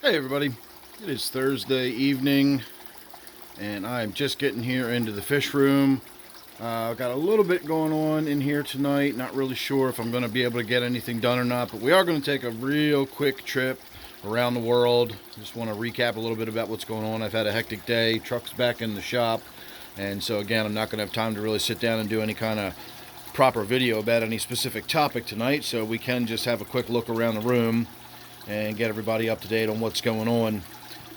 Hey everybody, it is Thursday evening and I'm just getting here into the fish room. Got a little bit going on in here tonight, not really sure if I'm going to be able to get anything done or not, but we are going to take a real quick trip around the world. Just want to recap a little bit about what's going on. I've had a hectic day, truck's back in the shop, and so again I'm not going to have time to really sit down and do any kind of proper video about any specific topic tonight, so we can just have a quick look around the room and get everybody up to date on what's going on.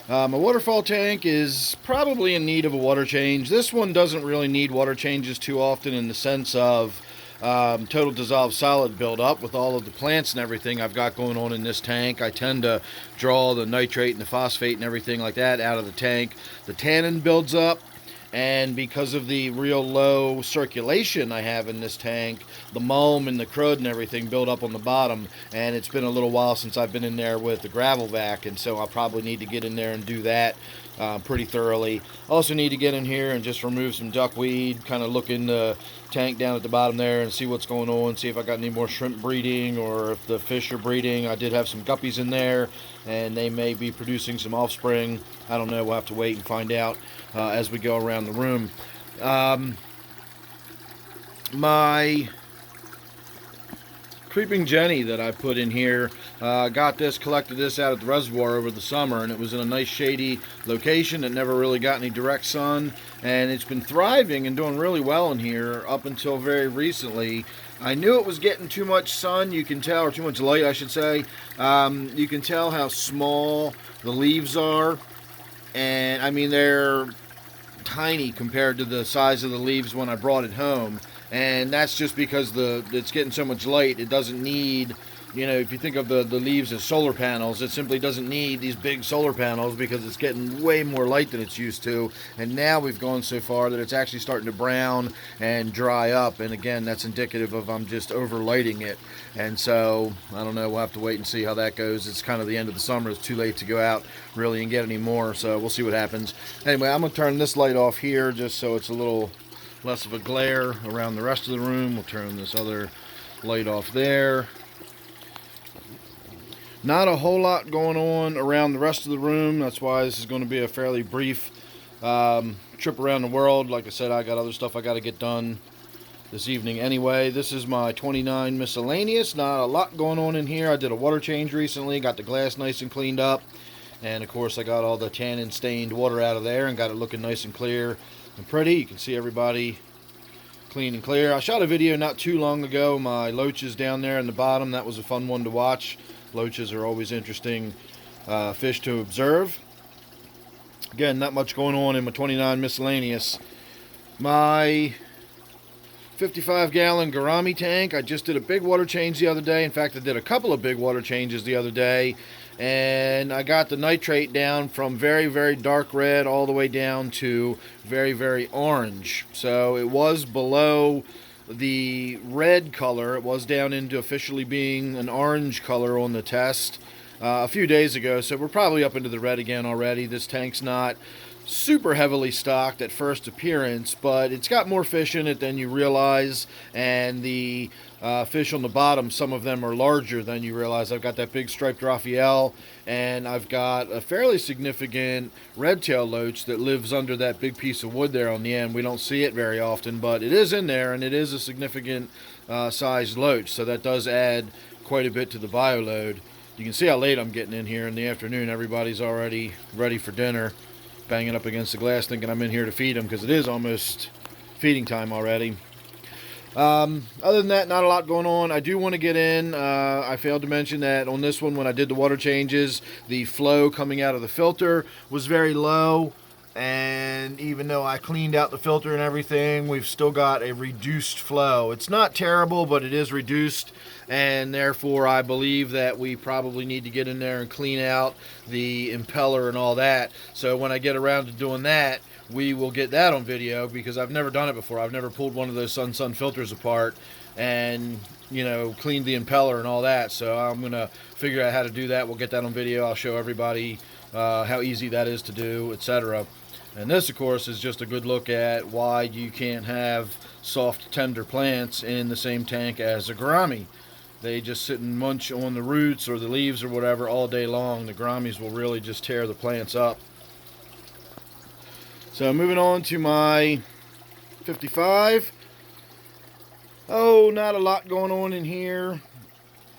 My waterfall tank is probably in need of a water change. This one doesn't really need water changes too often in the sense of total dissolved solid buildup with all of the plants and everything I've got going on in this tank. I tend to draw the nitrate and the phosphate and everything like that out of the tank. The tannin builds up, and because of the real low circulation I have in this tank, the mulm and the crud and everything build up on the bottom, and it's been a little while since I've been in there with the gravel vac, and so I'll probably need to get in there and do that pretty thoroughly. Also need to get in here and just remove some duckweed, kind of look in the tank down at the bottom there and see what's going on, see if I got any more shrimp breeding or if the fish are breeding. I did have some guppies in there and they may be producing some offspring. I don't know, we'll have to wait and find out as we go around the room. My Creeping Jenny that I put in here, collected this out at the reservoir over the summer, and it was in a nice shady location. It never really got any direct sun, and it's been thriving and doing really well in here up until very recently. I knew it was getting too much sun, you can tell, or too much light I should say. You can tell how small the leaves are, and I mean they're tiny compared to the size of the leaves when I brought it home, and that's just because it's getting so much light. It doesn't need, if you think of the leaves as solar panels, it simply doesn't need these big solar panels because it's getting way more light than it's used to. And now we've gone so far that it's actually starting to brown and dry up, and again that's indicative of I'm just overlighting it. And so I don't know, we'll have to wait and see how that goes. It's kind of the end of the summer, it's too late to go out really and get any more, so we'll see what happens. Anyway, I'm gonna turn this light off here just so it's a little less of a glare around the rest of the room. We'll turn this other light off there. Not a whole lot going on around the rest of the room. That's why this is going to be a fairly brief trip around the world. Like I said, I got other stuff I got to get done this evening anyway. This is my 29 Miscellaneous. Not a lot going on in here. I did a water change recently, got the glass nice and cleaned up, and of course I got all the tannin stained water out of there and got it looking nice and clear and pretty. You can see everybody clean and clear. I shot a video not too long ago, my loaches down there in the bottom. That was a fun one to watch. Loaches are always interesting fish to observe. Again, not much going on in my 29 Miscellaneous. My 55-gallon gourami tank, I just did a big water change the other day. In fact, I did a couple of big water changes the other day, and I got the nitrate down from very, very dark red all the way down to very, very orange. So it was below the red color. It was down into officially being an orange color on the test a few days ago, so we're probably up into the red again already. This tank's not super heavily stocked at first appearance, but it's got more fish in it than you realize, and the fish on the bottom, some of them are larger than you realize. I've got that big striped Raphael, and I've got a fairly significant red-tailed loach that lives under that big piece of wood there on the end. We don't see it very often, but it is in there, and it is a significant sized loach, so that does add quite a bit to the bio load. You can see how late I'm getting in here in the afternoon. Everybody's already ready for dinner, banging up against the glass thinking I'm in here to feed them because it is almost feeding time already. Other than that, not a lot going on. I do want to get in, I failed to mention that on this one when I did the water changes, the flow coming out of the filter was very low, and even though I cleaned out the filter and everything, we've still got a reduced flow. It's not terrible, but it is reduced, and therefore I believe that we probably need to get in there and clean out the impeller and all that. So when I get around to doing that, we will get that on video, because I've never done it before. I've never pulled one of those Sun filters apart and cleaned the impeller and all that. So I'm gonna figure out how to do that. We'll get that on video. I'll show everybody how easy that is to do, etc. And this, of course, is just a good look at why you can't have soft, tender plants in the same tank as a gourami. they just sit and munch on the roots or the leaves or whatever all day long. The gouramis will really just tear the plants up. So moving on to my 55. Oh, not a lot going on in here.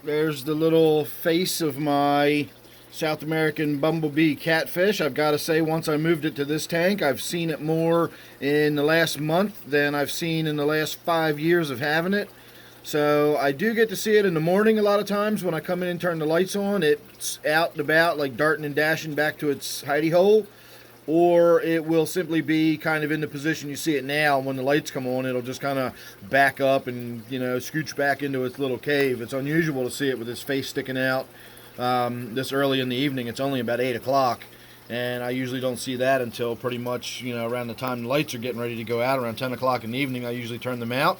There's the little face of my South American bumblebee catfish. I've got to say, once I moved it to this tank, I've seen it more in the last month than I've seen in the last 5 years of having it. So I do get to see it in the morning a lot of times when I come in and turn the lights on. It's out and about, like darting and dashing back to its hidey hole. Or it will simply be kind of in the position you see it now. When the lights come on, it'll just kind of back up and, you know, scooch back into its little cave. It's unusual to see it with its face sticking out this early in the evening. It's only about 8 o'clock. And I usually don't see that until pretty much, you know, around the time the lights are getting ready to go out, around 10 o'clock in the evening. I usually turn them out.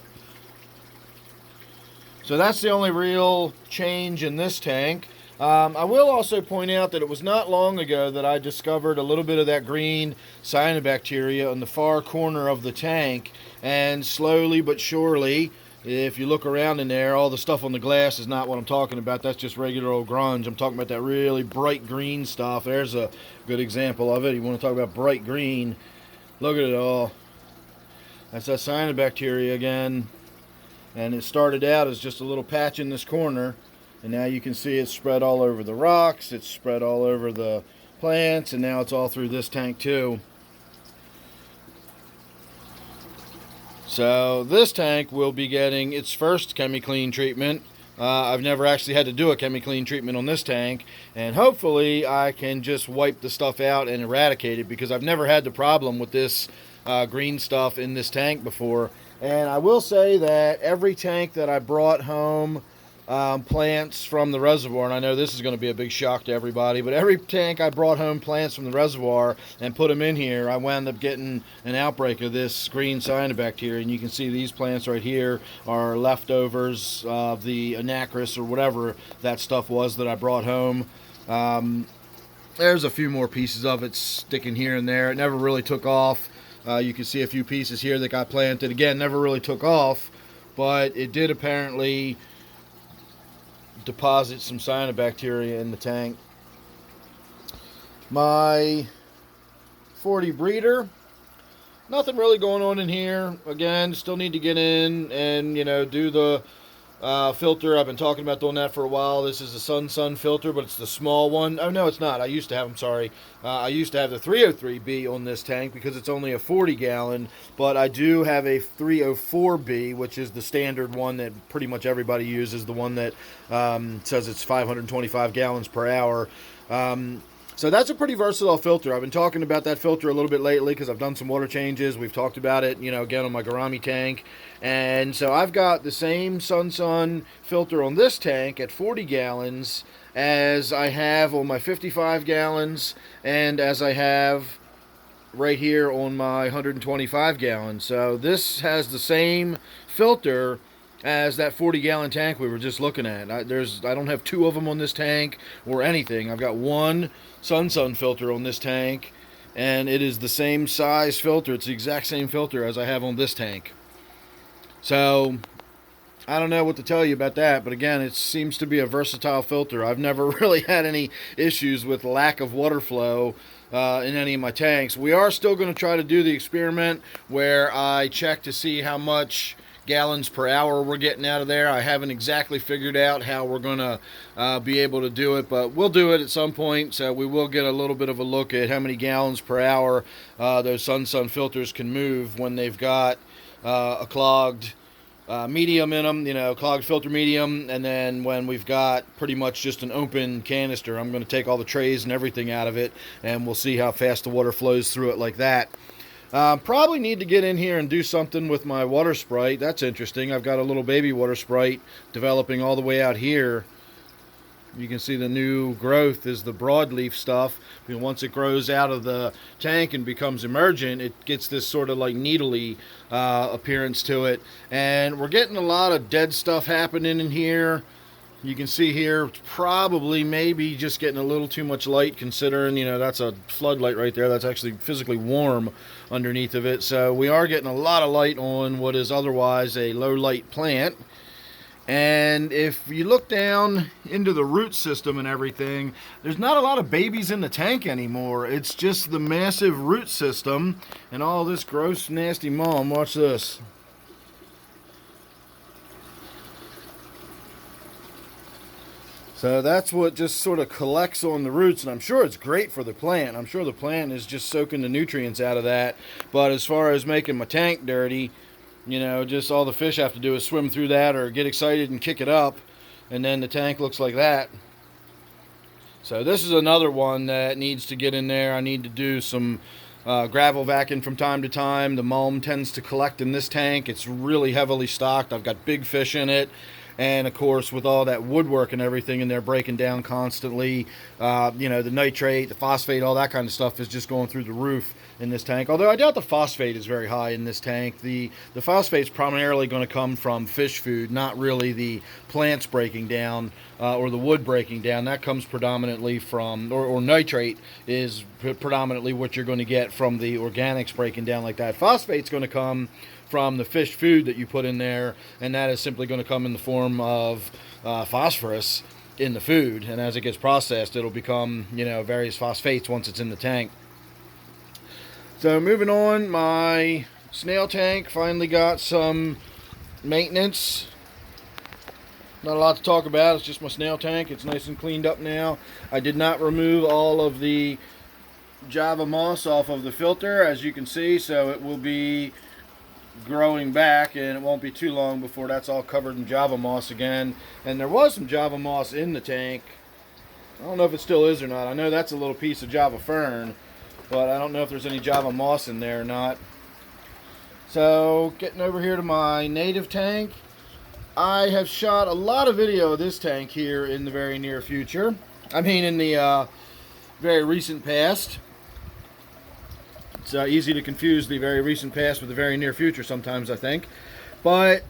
So that's the only real change in this tank. I will also point out that it was not long ago that I discovered a little bit of that green cyanobacteria in the far corner of the tank, and slowly but surely, if you look around in there, all the stuff on the glass is not what I'm talking about. That's just regular old grunge. I'm talking about that really bright green stuff. There's a good example of it. You want to talk about bright green, look at it all. That's that cyanobacteria again. And it started out as just a little patch in this corner, and now you can see it's spread all over the rocks, it's spread all over the plants, and now it's all through this tank too. So this tank will be getting its first ChemiClean treatment. I've never actually had to do a ChemiClean treatment on this tank, and hopefully I can just wipe the stuff out and eradicate it, because I've never had the problem with this green stuff in this tank before. And I will say that every tank that I brought home plants from the reservoir, and I know this is going to be a big shock to everybody, but every tank I brought home plants from the reservoir and put them in here, I wound up getting an outbreak of this green cyanobacteria. And you can see these plants right here are leftovers of the anacris or whatever that stuff was that I brought home. There's a few more pieces of it sticking here and there. It never really took off. You can see a few pieces here that got planted. Again, never really took off, but it did apparently deposit some cyanobacteria in the tank. My 40 breeder, nothing really going on in here. Again, still need to get in and, you know, do the filter. I've been talking about doing that for a while. This is a Sun filter, but it's the small one. Oh, no, it's not. I used to have them, sorry. I used to have the 303B on this tank because it's only a 40 gallon, but I do have a 304B, which is the standard one that pretty much everybody uses, the one that says it's 525 gallons per hour. So that's a pretty versatile filter. I've been talking about that filter a little bit lately because I've done some water changes. We've talked about it, you know, again on my gourami tank. And so I've got the same Sun filter on this tank at 40 gallons as I have on my 55 gallons and as I have right here on my 125 gallons. So this has the same filter as that 40-gallon tank we were just looking at. I don't have two of them on this tank or anything. I've got one Sun filter on this tank, and it is the same size filter. It's the exact same filter as I have on this tank. So I don't know what to tell you about that, but again, it seems to be a versatile filter. I've never really had any issues with lack of water flow in any of my tanks. We are still going to try to do the experiment where I check to see how much gallons per hour we're getting out of there. I haven't exactly figured out how we're going to be able to do it, but we'll do it at some point. So we will get a little bit of a look at how many gallons per hour those Sun filters can move when they've got a clogged medium in them, you know, clogged filter medium. And then when we've got pretty much just an open canister, I'm going to take all the trays and everything out of it, and we'll see how fast the water flows through it like that. Probably need to get in here and do something with my water sprite. That's interesting. I've got a little baby water sprite developing all the way out here. You can see the new growth is the broadleaf stuff. I mean, once it grows out of the tank and becomes emergent, it gets this sort of like needly appearance to it. And we're getting a lot of dead stuff happening in here. You can see here, it's probably maybe just getting a little too much light, considering, you know, that's a floodlight right there. That's actually physically warm underneath of it. So we are getting a lot of light on what is otherwise a low light plant. And if you look down into the root system and everything, there's not a lot of babies in the tank anymore. It's just the massive root system and all this gross, nasty mulm. Watch this. So that's what just sort of collects on the roots, and I'm sure it's great for the plant. I'm sure the plant is just soaking the nutrients out of that. But as far as making my tank dirty, you know, just all the fish have to do is swim through that or get excited and kick it up, and then the tank looks like that. So this is another one that needs to get in there. I need to do some gravel vacuum from time to time. The mulm tends to collect in this tank. It's really heavily stocked. I've got big fish in it. And of course, with all that woodwork and everything in there breaking down constantly, you know, the nitrate, the phosphate, all that kind of stuff is just going through the roof in this tank. Although I doubt the phosphate is very high in this tank. The phosphate's primarily going to come from fish food, not really the plants breaking down or the wood breaking down. That comes predominantly from, or nitrate is predominantly what you're going to get from the organics breaking down like that. Phosphate's going to come from the fish food that you put in there, and that is simply going to come in the form of phosphorus in the food, and as it gets processed, it'll become, you know, various phosphates once it's in the tank. So moving on, my snail tank finally got some maintenance. Not a lot to talk about. It's just my snail tank. It's nice and cleaned up now. I did not remove all of the Java moss off of the filter, as you can see, so it will be growing back, and it won't be too long before that's all covered in Java moss again. And there was some Java moss in the tank. I don't know if it still is or not. I know that's a little piece of Java fern, but I don't know if there's any Java moss in there or not. So getting over here to my native tank, I have shot a lot of video of this tank here in the very near future. I mean, in the very recent past. It's easy to confuse the very recent past with the very near future sometimes, I think. But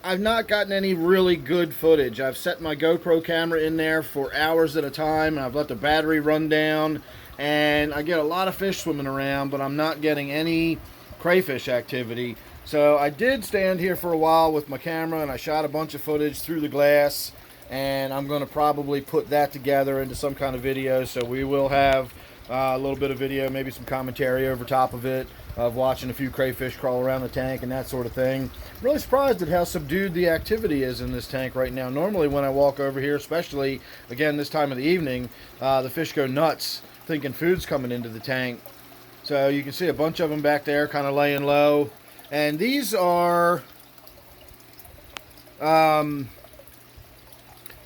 I've not gotten any really good footage. I've set my GoPro camera in there for hours at a time, and I've let the battery run down, and I get a lot of fish swimming around, but I'm not getting any crayfish activity. So I did stand here for a while with my camera, and I shot a bunch of footage through the glass, and I'm going to probably put that together into some kind of video. So we will have a little bit of video, maybe some commentary over top of it, of watching a few crayfish crawl around the tank and that sort of thing. I'm really surprised at how subdued the activity is in this tank right now. Normally when I walk over here, especially again this time of the evening, the fish go nuts thinking food's coming into the tank. So you can see a bunch of them back there kind of laying low. And these are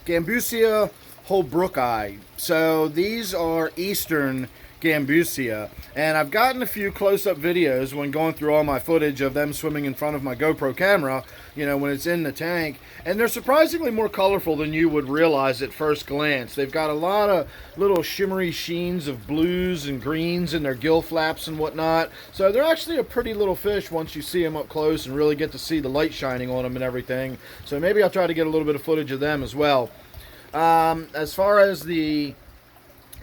Gambusia holbrooki. So these are eastern Gambusia, and I've gotten a few close-up videos when going through all my footage of them swimming in front of my GoPro camera, you know, when it's in the tank, and they're surprisingly more colorful than you would realize at first glance. They've got a lot of little shimmery sheens of blues and greens in their gill flaps and whatnot, so they're actually a pretty little fish once you see them up close and really get to see the light shining on them and everything. So maybe I'll try to get a little bit of footage of them as well. As far as the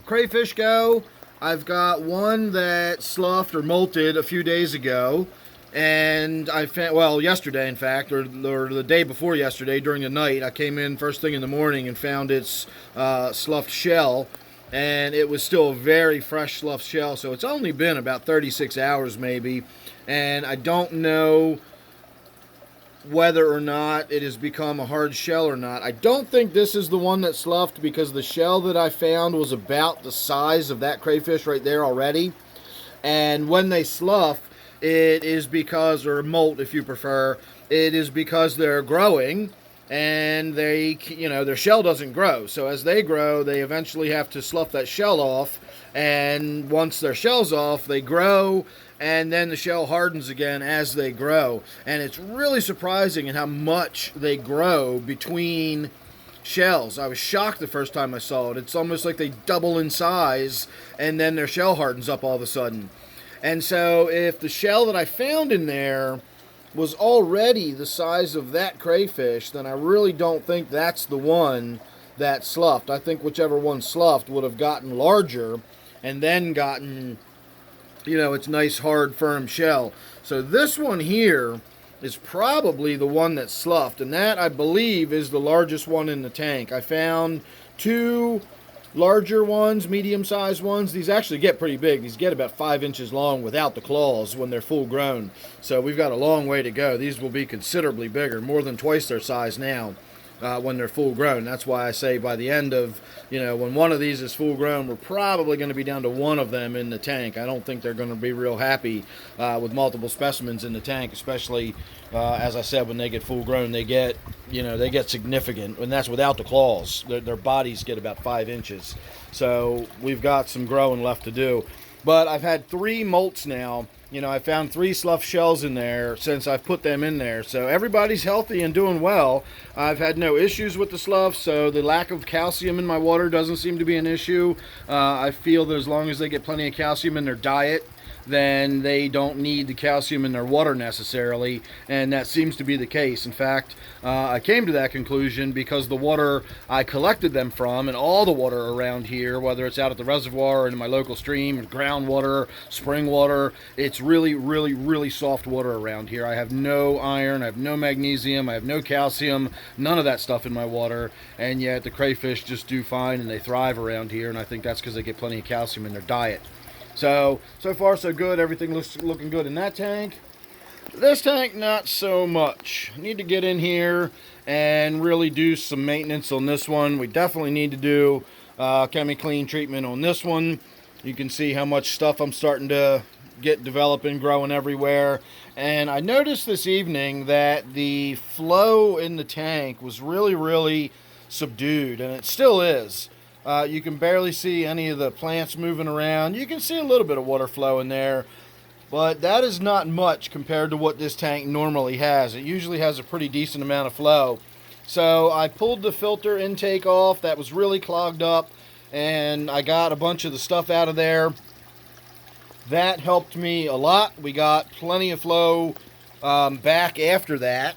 crayfish go, I've got one that sloughed or molted a few days ago, and I found, well, yesterday in fact, or the day before yesterday during the night, I came in first thing in the morning and found its sloughed shell, and it was still a very fresh sloughed shell, so it's only been about 36 hours maybe, and I don't know whether or not it has become a hard shell or not. I don't think this is the one that sloughed, because the shell that I found was about the size of that crayfish right there already. And when they slough, it is because, or molt if you prefer, it is because they're growing and they, you know, their shell doesn't grow. So as they grow, they eventually have to slough that shell off, and once their shell's off, they grow, and then the shell hardens again as they grow. And it's really surprising in how much they grow between shells. I was shocked the first time I saw it. It's almost like they double in size, and then their shell hardens up all of a sudden. And so if the shell that I found in there was already the size of that crayfish, then I really don't think that's the one that sloughed. I think whichever one sloughed would have gotten larger and then gotten, you know, its nice hard firm shell. So this one here is probably the one that sloughed, and that, I believe, is the largest one in the tank. I found two larger ones, medium-sized ones. These actually get pretty big. These get about 5 inches long without the claws when they're full grown. So we've got a long way to go. These will be considerably bigger, more than twice their size now. When they're full grown. That's why I say by the end of, when one of these is full grown, we're probably going to be down to one of them in the tank. I don't think they're going to be real happy with multiple specimens in the tank, especially, as I said, when they get full grown, they get significant, and that's without the claws. Their bodies get about 5 inches. So we've got some growing left to do. But I've had 3 molts now. I found 3 slough shells in there since I've put them in there. So everybody's healthy and doing well. I've had no issues with the slough, so the lack of calcium in my water doesn't seem to be an issue. I feel that as long as they get plenty of calcium in their diet, then they don't need the calcium in their water necessarily, and that seems to be the case. In fact, I came to that conclusion because the water I collected them from, and all the water around here, whether it's out at the reservoir or in my local stream, groundwater, spring water, it's really, really, really soft water around here. I have no iron, I have no magnesium, I have no calcium, none of that stuff in my water, and yet the crayfish just do fine and they thrive around here, and I think that's because they get plenty of calcium in their diet. So far so good. Everything looks looking good in that tank. This tank, not so much. Need to get in here and really do some maintenance on this one. We definitely need to do chemi-clean treatment on this one. You can see how much stuff I'm starting to get developing, growing everywhere. And I noticed this evening that the flow in the tank was really, really subdued, and it still is. You can barely see any of the plants moving around. You can see a little bit of water flow in there, but that is not much compared to what this tank normally has. It usually has a pretty decent amount of flow. So I pulled the filter intake off. That was really clogged up, and I got a bunch of the stuff out of there. That helped me a lot. We got plenty of flow back after that.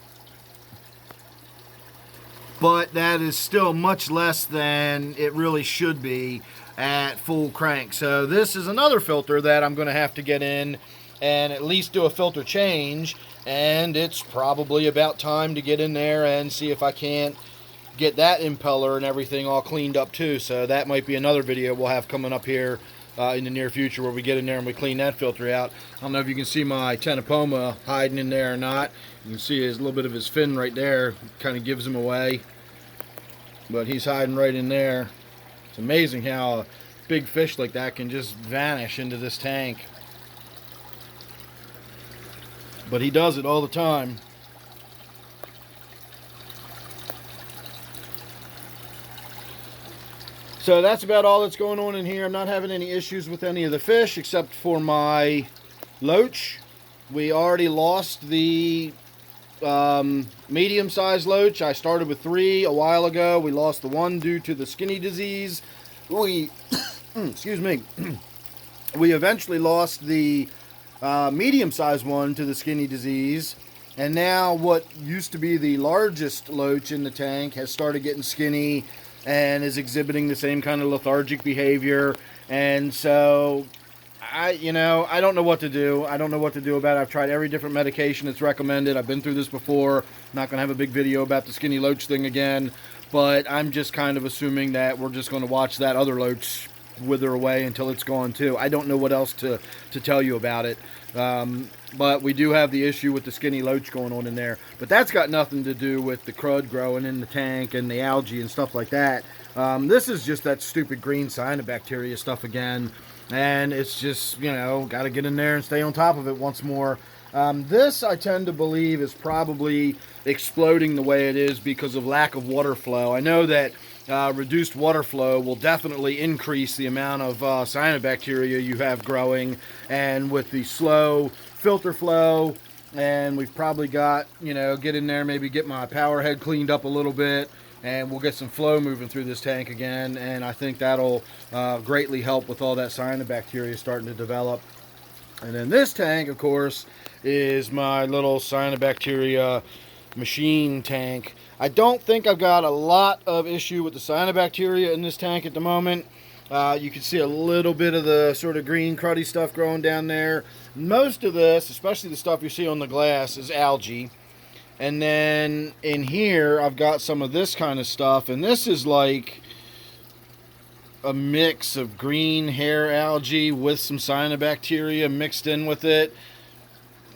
But that is still much less than it really should be at full crank. So this is another filter that I'm going to have to get in and at least do a filter change. And it's probably about time to get in there and see if I can't get that impeller and everything all cleaned up too. So that might be another video we'll have coming up here in the near future where we get in there and we clean that filter out. I don't know if you can see my Tenopoma hiding in there or not. You can see there's a little bit of his fin right there. Kind of gives him away. But he's hiding right in there. It's amazing how a big fish like that can just vanish into this tank. But he does it all the time. So that's about all that's going on in here. I'm not having any issues with any of the fish except for my loach. We already lost the medium-sized loach. I started with 3 a while ago. We lost the one due to the skinny disease. Excuse me. We eventually lost the medium-sized one to the skinny disease, and now what used to be the largest loach in the tank has started getting skinny and is exhibiting the same kind of lethargic behavior. And so I don't know what to do. I don't know what to do about it. I've tried every different medication that's recommended. I've been through this before. I'm not going to have a big video about the skinny loach thing again, but I'm just kind of assuming that we're just going to watch that other loach wither away until it's gone too. I don't know what else to tell you about it. But we do have the issue with the skinny loach going on in there. But that's got nothing to do with the crud growing in the tank and the algae and stuff like that. This is just that stupid green cyanobacteria stuff again. And it's just, got to get in there and stay on top of it once more. This, I tend to believe, is probably exploding the way it is because of lack of water flow. I know that reduced water flow will definitely increase the amount of cyanobacteria you have growing, and with the slow filter flow, and we've probably got, get in there, maybe get my power head cleaned up a little bit, and we'll get some flow moving through this tank again, and I think that'll greatly help with all that cyanobacteria starting to develop. And then this tank, of course, is my little cyanobacteria machine tank. I don't think I've got a lot of issue with the cyanobacteria in this tank at the moment. You can see a little bit of the sort of green cruddy stuff growing down there. Most of this, especially the stuff you see on the glass, is algae. And then in here, I've got some of this kind of stuff. And this is like a mix of green hair algae with some cyanobacteria mixed in with it.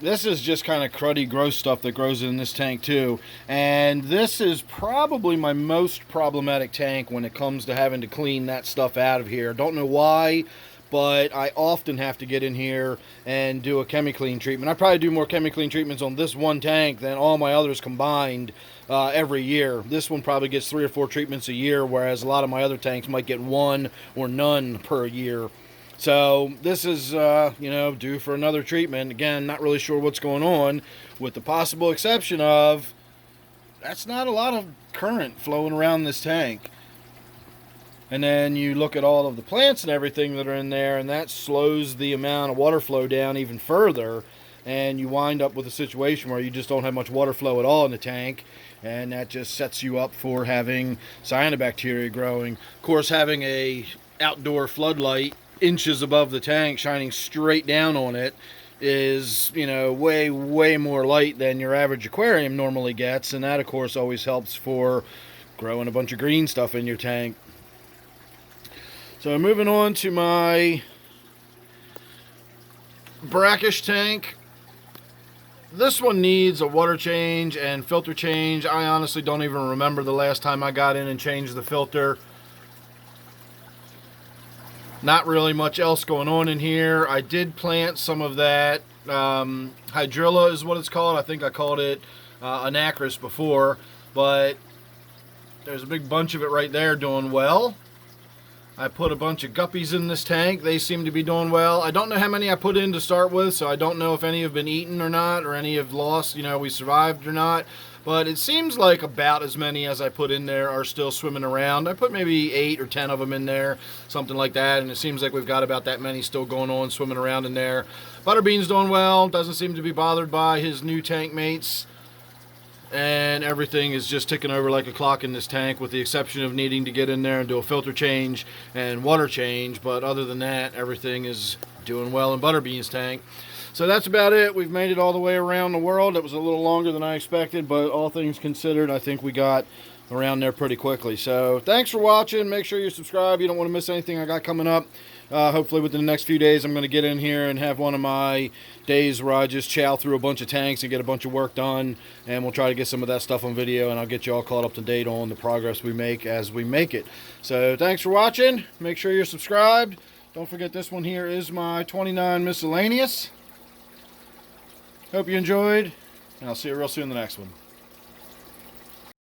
This is just kind of cruddy, gross stuff that grows in this tank too. And this is probably my most problematic tank when it comes to having to clean that stuff out of here. Don't know why, but I often have to get in here and do a chemi-clean treatment. I probably do more chemi-clean treatments on this one tank than all my others combined every year. This one probably gets 3 or 4 treatments a year, whereas a lot of my other tanks might get 1 or none per year. So this is, due for another treatment. Again, not really sure what's going on, with the possible exception of that's not a lot of current flowing around this tank. And then you look at all of the plants and everything that are in there, and that slows the amount of water flow down even further. And you wind up with a situation where you just don't have much water flow at all in the tank, and that just sets you up for having cyanobacteria growing. Of course, having a outdoor floodlight inches above the tank shining straight down on it is, way more light than your average aquarium normally gets, and that of course always helps for growing a bunch of green stuff in your tank. So moving on to my Brackish tank. This one needs a water change and filter change. I honestly don't even remember the last time I got in and changed the filter. Not really much else going on in here. I did plant some of that hydrilla is what it's called. I think I called it anacris before, but there's a big bunch of it right there doing well. I put a bunch of guppies in this tank. They seem to be doing well. I don't know how many I put in to start with, so I don't know if any have been eaten or not, or any have lost, we survived or not. But it seems like about as many as I put in there are still swimming around. I put maybe 8 or 10 of them in there, something like that, and it seems like we've got about that many still going on, swimming around in there. Butterbean's doing well, doesn't seem to be bothered by his new tank mates, and everything is just ticking over like a clock in this tank, with the exception of needing to get in there and do a filter change and water change. But other than that, everything is doing well in Butterbean's tank. So that's about it. We've made it all the way around the world. It was a little longer than I expected, but all things considered, I think we got around there pretty quickly. So thanks for watching. Make sure you subscribe. You don't want to miss anything I got coming up. Hopefully within the next few days, I'm going to get in here and have one of my days where I just chow through a bunch of tanks and get a bunch of work done. And we'll try to get some of that stuff on video, and I'll get you all caught up to date on the progress we make as we make it. So thanks for watching. Make sure you're subscribed. Don't forget, this one here is my 29 Miscellaneous. Hope you enjoyed, and I'll see you real soon in the next one.